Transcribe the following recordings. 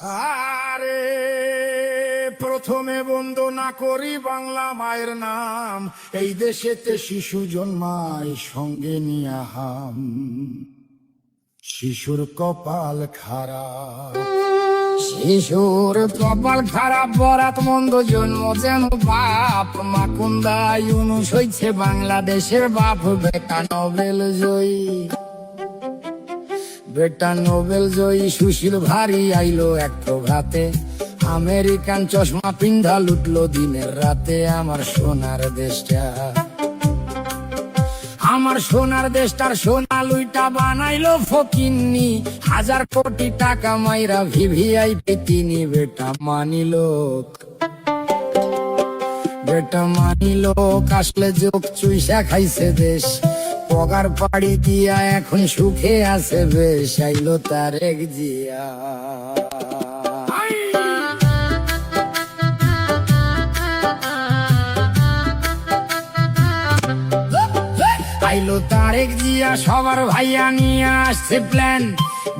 আরে প্রথমে বন্দনা করি বাংলা মায়ের নাম, এই দেশেতে শিশু জন্মায় সঙ্গে নিয়া হাম। শিশুর কপাল খারাপ, শিশুর কপাল খারাপ, বরাত মন্দ জন্ম যেন বাপ। মাকুন্দা ইউনুস হইছে বাংলাদেশের বাপ, বেটা নোবেল জয়ী, বেটা নোবেল জয়ী। সুশীল ভারী আইলো এক প্রভাতে, আমেরিকান চশমা পিন্ধা লুটলো দিনের রাতে। আমার সোনার দেশটা, আমার সোনার দেশটার সোনা লুইটা বানাইলো ফকিন্নি। 1000 কোটি টাকা মাইরা ভিভিআইপি তিনি। বেটা মানিলো, বেটা মানিলো, আসলে যোগ চুইসা খাইছে দেশ। পগার পাড়ি দিয়া এখন সুখে আছে বেশ। আইলো তারেক জিয়া, আইলো তারেক জিয়া, সবার ভাইয়া নিয়ে আসছে প্ল্যান।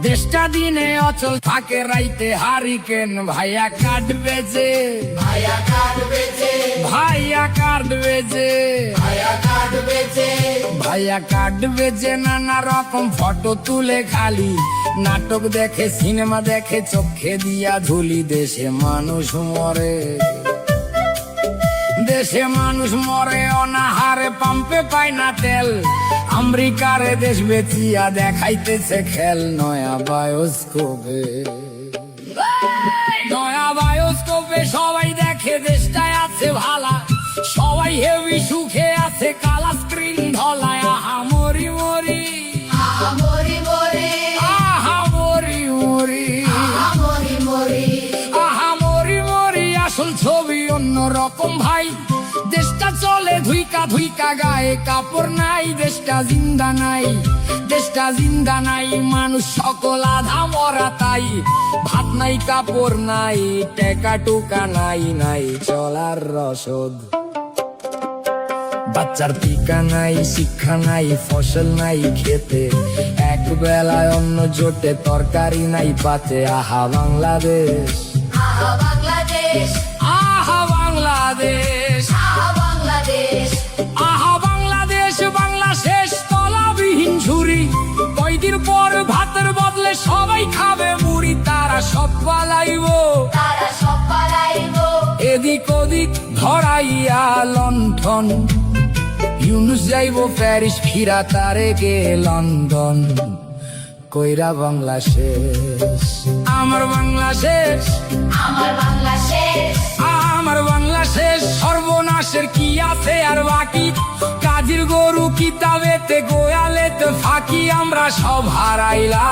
দেশটা দিনে অচল থাকে, রাইতে হারিকেন। ভাইয়া কাটবে যে, ভাইয়া কাটবে যে, ভাইয়া কাটবে যে, ভাইয়া কাটবে যে, ভাইয়া কাটবে যে। নানা রকম ফটো তুলে খালি, নাটক দেখে, সিনেমা দেখে, চোখে দিয়া ধুলি। দেশে মানুষ মরে, দেশে মানুষ মরে অনাহারে, পাম্পে পায় না তেল। আমেরিকারে দেশ বেচিয়া দেখাইতেছে খেল। নয়া বায়োস্কোপে, নয়া বায়োস্কোপে সবাই দেখে দেশটায় আছে ভালা। সবাই হেভি সুখে আছে, কালা স্ক্রিন ধলায়। আহা মরি মরি, আহা মরি মরি, আহা মরি মরি, আহা মরি মরি, আহা মরি মরি। আসল ছবি অন্য রকম ভাই, দেশটা চলে ধুইকা ধুইকা, গায়ে কাপড় নাই। দেশটা জিন্দা নাই, দেশটা জিন্দা নাই, মানুষ সকল আধা মরা তাই। ভাত নাই, কাপড় নাই, টেকা টুকা নাই, নাই চলার রসদ। বাচ্চার টিকা নাই, শিক্ষা নাই, ফসল নাই খেতে। এক বেলায় অন্ন জোটে, তরকারি নাই পাতে। আহা বাংলাদেশ, আহা বাংলাদেশ, আহা বাংলাদেশ, আহা বাংলাদেশ, আহা বাংলাদেশ। বাংলা শেষ তলাবিহীন ঝুরি, কয়দিন পর ভাতের বদলে সবাই খাবে মুড়ি। তারা সব পালাইবো, তারা সব পালাইবো। এদিক ওদিক ধরাইয়া লণ্ঠন। ইউনুস যাইবো প্যারিস, ফিরা তারেকে লন্ডন। কইরা বাংলা শেষ, আমার বাংলা শেষ, আমার বাংলা শেষ, আমার বাংলা শেষ। সর্বনাশের কি আছে আর বাকি? কাজীর গরু কিতাবেতে, গোয়ালেতে ফাঁকি। আমরা সব হারাইলাম,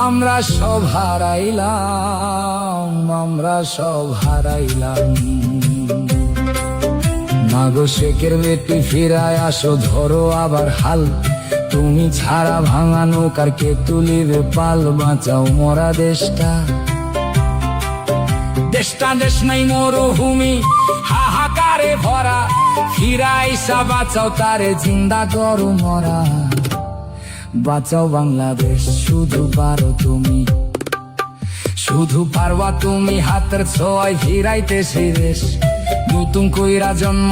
আমরা সব হারাইলাম, আমরা সব হারাইলাম। মাগো শেখের বেটি ফিরায় আসো, ধরো আবার হাল। তুমি ছাড়া ভাঙা নৌকার কে তুলিবে পাল? বাঁচাও মরা দেশটা, দেশটা দেশ নাই মরুভূমি, হাহাকারে ভরা। ফিরাইসা বাঁচাও তারে, জিন্দা করো মরা। বাঁচাও বাংলাদেশ, শুধু পারো তুমি, শুধু পারবা তুমি। হাতের ছোঁয়ায় ফিরাইতে সেই দেশ, নতুন কইরা জন্ম